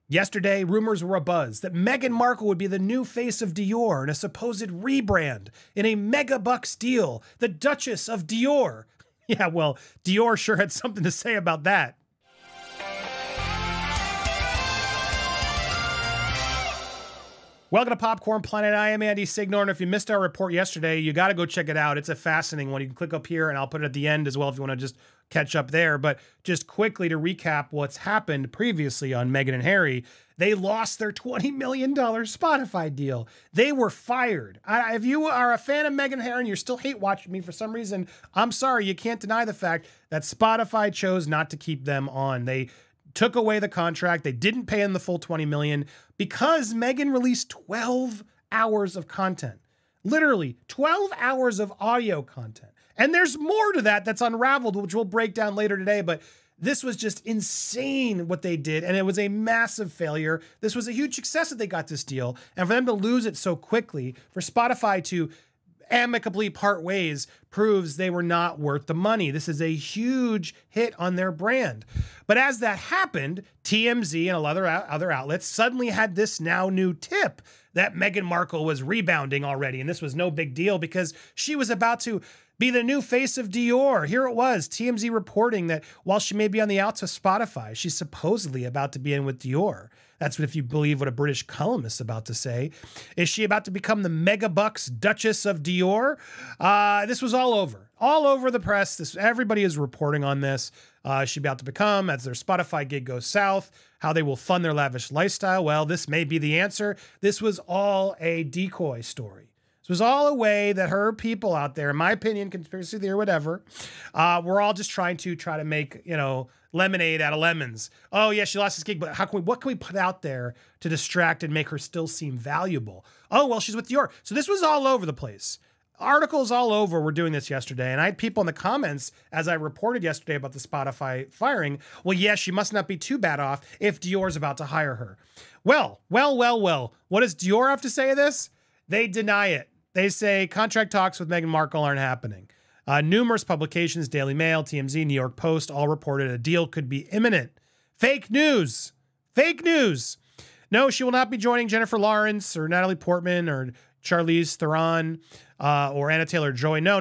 Yesterday, rumors were abuzz that Meghan Markle would be the new face of Dior in a supposed rebrand in a Megabucks deal, the Duchess of Dior. Yeah, well, Dior sure had something to say about that. Welcome to Popcorn Planet. I am Andy Signore, and if you missed our report yesterday, you got to go check it out. It's a fascinating one. You can click up here, and I'll put it at the end as well if you want to just catch up there. But just quickly to recap what's happened previously on Meghan and Harry, they lost their $20 million Spotify deal. They were fired. If you are a fan of Meghan and Harry and you're still hate watching me for some reason, I'm sorry. You can't deny the fact that Spotify chose not to keep them on. They took away the contract. They didn't pay them the full $20 million because Meghan released 12 hours of content. Literally 12 hours of audio content. And there's more to that that's unraveled, which we'll break down later today. But this was just insane what they did. And it was a massive failure. This was a huge success that they got this deal. And for them to lose it so quickly, for Spotify to amicably part ways, proves they were not worth the money. This is a huge hit on their brand. But as that happened, TMZ and other outlets suddenly had this now new tip that Meghan Markle was rebounding already. And this was no big deal because she was about to be the new face of Dior. Here it was, TMZ reporting that while she may be on the outs of Spotify, she's supposedly about to be in with Dior. That's what, if you believe what a British columnist is about to say. Is she about to become the Megabucks Duchess of Dior? This was all over the press. Everybody is reporting on this. She's about to become, as their Spotify gig goes south, how they will fund their lavish lifestyle. Well, this may be the answer. This was all a decoy story. This was all a way that her people out there, in my opinion, conspiracy theory, whatever, we're all just trying to make, lemonade out of lemons. Oh yeah, she lost this gig, but what can we put out there to distract and make her still seem valuable? Oh, well, she's with Dior. So this was all over the place. Articles all over were doing this yesterday. And I had people in the comments, as I reported yesterday about the Spotify firing, well, yes, she must not be too bad off if Dior's about to hire her. Well. What does Dior have to say of this? They deny it. They say contract talks with Meghan Markle aren't happening. Numerous publications, Daily Mail, TMZ, New York Post, all reported a deal could be imminent. Fake news. Fake news. No, she will not be joining Jennifer Lawrence or Natalie Portman or Charlize Theron or Anna Taylor-Joy. No.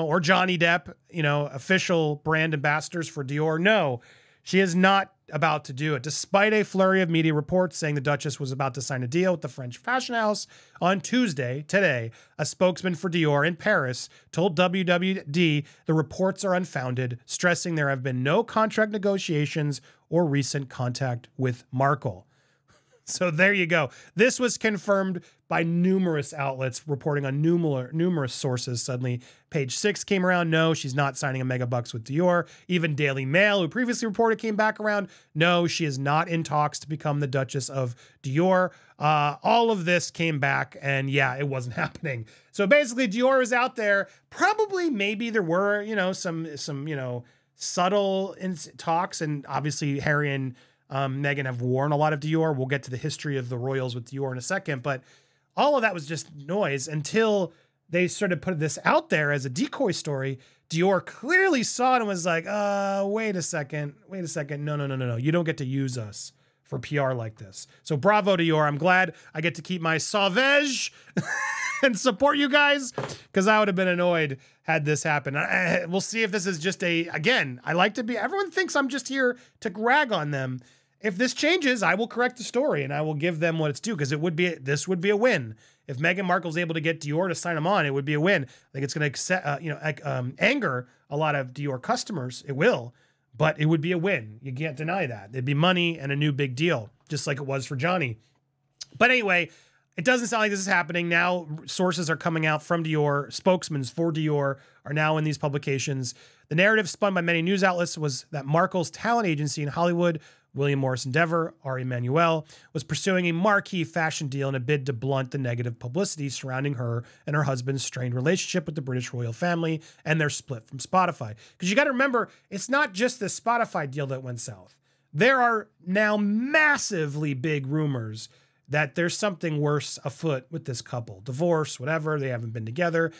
Or Johnny Depp, official brand ambassadors for Dior. No, she is not about to do it, despite a flurry of media reports saying the Duchess was about to sign a deal with the French fashion house. On Tuesday, today, a spokesman for Dior in Paris told WWD the reports are unfounded, stressing there have been no contract negotiations or recent contact with Markle. So there you go. This was confirmed by numerous outlets reporting on numerous sources. Suddenly, Page 6 came around. No, she's not signing a Megabucks with Dior. Even Daily Mail, who previously reported, came back around. No, she is not in talks to become the Duchess of Dior. All of this came back, and yeah, it wasn't happening. So basically, Dior is out there. Probably, maybe there were, some subtle talks, and obviously Harry and Meghan have worn a lot of Dior. We'll get to the history of the royals with Dior in a second, but all of that was just noise until they started putting this out there as a decoy story. Dior clearly saw it and was like, wait a second. No. You don't get to use us for PR like this. So bravo, Dior. I'm glad I get to keep my sauvage and support you guys, because I would have been annoyed had this happen. We'll see if this is just again, everyone thinks I'm just here to rag on them. If this changes, I will correct the story and I will give them what it's due, because this would be a win. If Meghan Markle's able to get Dior to sign them on, it would be a win. I think it's going to anger a lot of Dior customers. It will, but it would be a win. You can't deny that. It'd be money and a new big deal, just like it was for Johnny. But anyway, it doesn't sound like this is happening. Now sources are coming out from Dior. Spokesmen for Dior are now in these publications. The narrative spun by many news outlets was that Markle's talent agency in Hollywood, William Morris Endeavor, Ari Emanuel, was pursuing a marquee fashion deal in a bid to blunt the negative publicity surrounding her and her husband's strained relationship with the British royal family and their split from Spotify. Because you got to remember, it's not just the Spotify deal that went south. There are now massively big rumors that there's something worse afoot with this couple. Divorce, whatever, they haven't been together.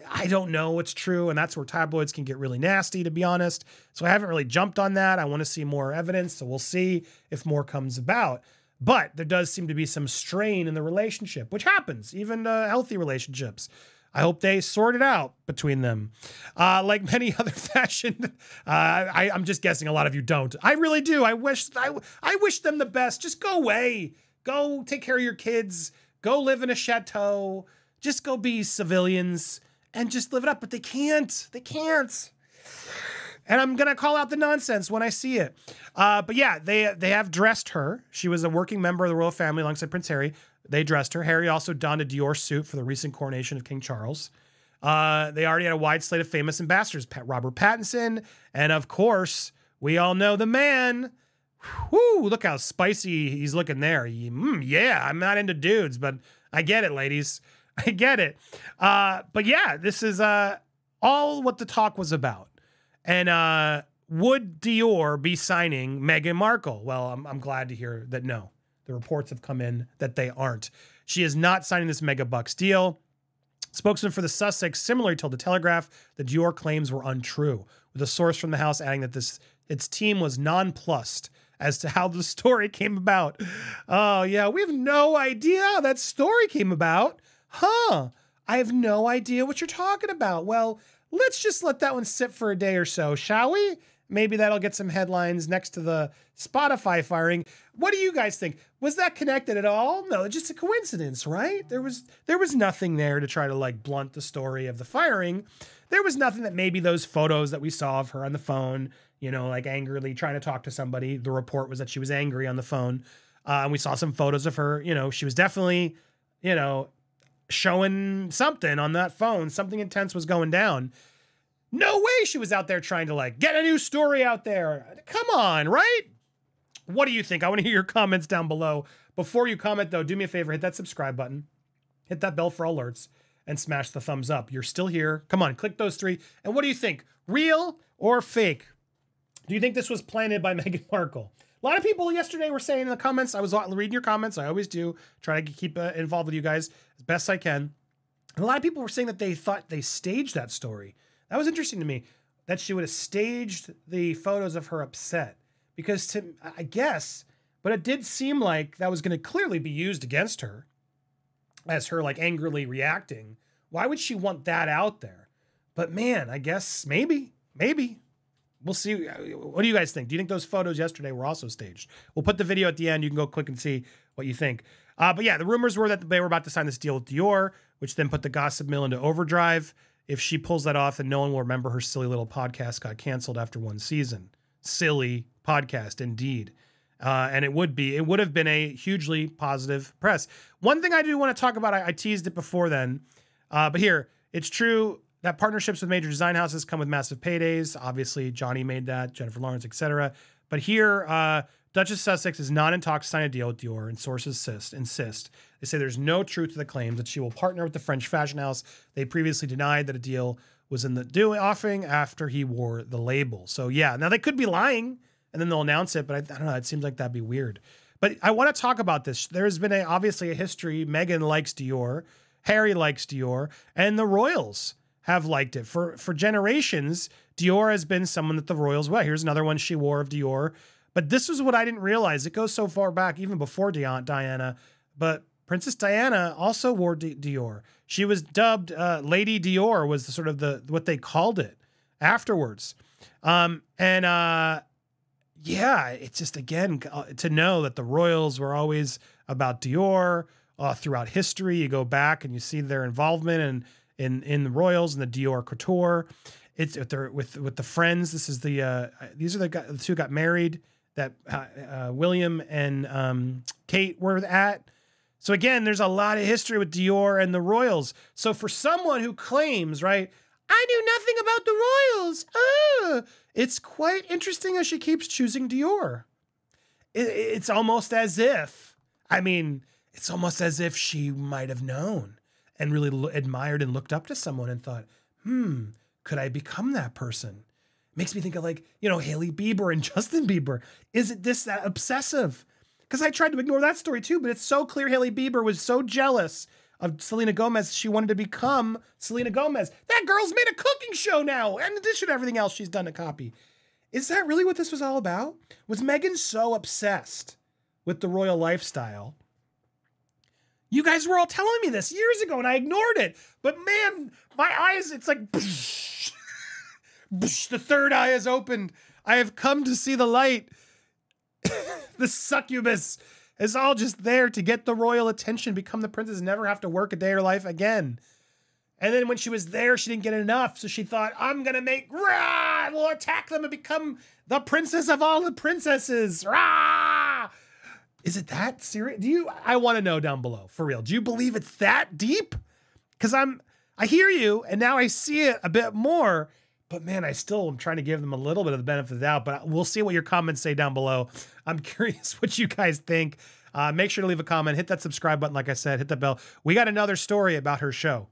I don't know what's true, and that's where tabloids can get really nasty, to be honest. So I haven't really jumped on that. I want to see more evidence, so we'll see if more comes about. But there does seem to be some strain in the relationship, which happens, even healthy relationships. I hope they sort it out between them. Like many other fashion, I'm just guessing a lot of you don't. I really do. I wish them the best. Just go away. Go take care of your kids. Go live in a chateau. Just go be civilians and just live it up. But they can't. They can't. And I'm going to call out the nonsense when I see it. But yeah, they have dressed her. She was a working member of the royal family alongside Prince Harry. They dressed her. Harry also donned a Dior suit for the recent coronation of King Charles. They already had a wide slate of famous ambassadors. Robert Pattinson. And of course, we all know the man. Whoo, look how spicy he's looking there. Yeah, I'm not into dudes, but I get it, ladies. I get it. But yeah, this is all what the talk was about. And would Dior be signing Meghan Markle? Well, I'm glad to hear that no. The reports have come in that they aren't. She is not signing this Megabucks deal. Spokesman for the Sussex similarly told The Telegraph that Dior claims were untrue, with a source from the house adding that its team was nonplussed as to how the story came about. Oh, yeah, we have no idea how that story came about. Huh, I have no idea what you're talking about. Well, let's just let that one sit for a day or so, shall we? Maybe that'll get some headlines next to the Spotify firing. What do you guys think? Was that connected at all? No, just a coincidence, right? There was nothing there to try to like blunt the story of the firing. There was nothing that maybe those photos that we saw of her on the phone, you know, like angrily trying to talk to somebody. The report was that she was angry on the phone. And we saw some photos of her, you know, she was definitely, you know, showing something on that phone. Something intense was going down. No way she was out there trying to like get a new story out there. Come on, right? What do you think? I want to hear your comments down below. Before you comment though, do me a favor, hit that subscribe button, hit that bell for alerts, and smash the thumbs up. You're still here. Come on, click those three. And what do you think? Real or fake? Do you think this was planted by Meghan Markle? A lot of people yesterday were saying in the comments, I was reading your comments. I always do, try to keep involved with you guys as best I can. And a lot of people were saying that they thought they staged that story. That was interesting to me, that she would have staged the photos of her upset. Because I guess, but it did seem like that was going to clearly be used against her as her like angrily reacting. Why would she want that out there? But man, I guess maybe. We'll see. What do you guys think? Do you think those photos yesterday were also staged? We'll put the video at the end. You can go click and see what you think. But yeah, the rumors were that they were about to sign this deal with Dior, which then put the gossip mill into overdrive. If she pulls that off, then no one will remember her silly little podcast got canceled after one season. Silly podcast, indeed. And it would have been a hugely positive press. One thing I do want to talk about, I teased it before then, but here, it's true that partnerships with major design houses come with massive paydays. Obviously, Johnny made that, Jennifer Lawrence, etc. But here, Duchess Sussex is not in talks to sign a deal with Dior, and sources insist. They say there's no truth to the claims that she will partner with the French fashion house. They previously denied that a deal was in the offering after he wore the label. So yeah, now they could be lying, and then they'll announce it, but I don't know, it seems like that'd be weird. But I want to talk about this. There's been obviously a history. Meghan likes Dior, Harry likes Dior, and the royals have liked it. For generations, Dior has been someone that the royals, well, here's another one she wore of Dior. But this is what I didn't realize. It goes so far back, even before Diana, but Princess Diana also wore Dior. She was dubbed Lady Dior, was sort of what they called it afterwards. Yeah, it's just, again, to know that the royals were always about Dior throughout history. You go back and you see their involvement in the royals and the Dior couture. It's with the friends. This is these are the two got married that William and Kate were at. So again, there's a lot of history with Dior and the royals. So for someone who claims, right, I knew nothing about the royals, it's quite interesting as she keeps choosing Dior. It's almost as if, it's almost as if she might have known and really admired and looked up to someone and thought, could I become that person? Makes me think of Hailey Bieber and Justin Bieber. Is it that obsessive? Because I tried to ignore that story too, but it's so clear Hailey Bieber was so jealous of Selena Gomez, she wanted to become Selena Gomez. That girl's made a cooking show now, in addition to everything else she's done to copy. Is that really what this was all about? Was Meghan so obsessed with the royal lifestyle. You guys were all telling me this years ago and I ignored it. But man, my eyes, it's like, the third eye is opened. I have come to see the light. The succubus is all just there to get the royal attention, become the princess, never have to work a day of her life again. And then when she was there, she didn't get enough. So she thought, I'm going to we'll attack them and become the princess of all the princesses. Rah! Is it that serious? I want to know down below, for real. Do you believe it's that deep? Because I hear you, and now I see it a bit more. But man, I still am trying to give them a little bit of the benefit of the doubt. But we'll see what your comments say down below. I'm curious what you guys think. Make sure to leave a comment. Hit that subscribe button, like I said. Hit that bell. We got another story about her show.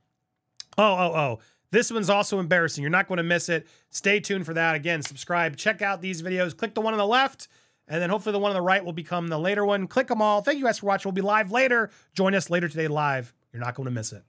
Oh. This one's also embarrassing. You're not going to miss it. Stay tuned for that. Again, subscribe. Check out these videos. Click the one on the left. And then hopefully the one on the right will become the later one. Click them all. Thank you guys for watching. We'll be live later. Join us later today live. You're not going to miss it.